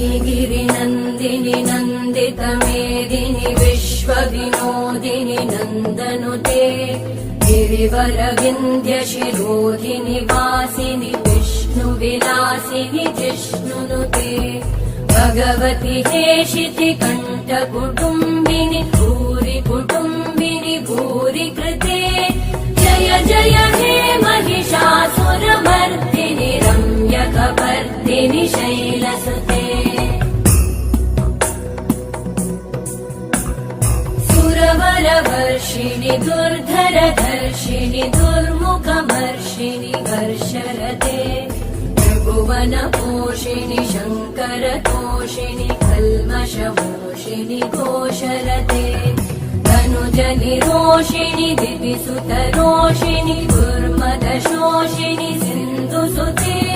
श्रीगिरिनन्दिनि नन्दितमेदिनि विश्वविनोदिनि नन्दनुते गिरिवरविन्ध्यशिरोधिनि वासिनि विष्णुविलासिनि जिष्णुनुते भगवति हेशिति कण्ठकुटुम्बिनि भूरि कुटुम्बिनि भूरि कृते जय जय हे महिषासुरमर्दिनि रम्यकपर्दिनि शैलसुते सुरवरवर्षिणि दुर्धरधर्षिणि दुर्मुखमर्षिणि वर्षरते त्रिभुवनपोषिणि शङ्करतोषिणि कल्मषमोषिणि घोषरते तनुजनिरोषिणि दिविसुतरोषिणि दुर्मदशोषिणि सिन्धुसुते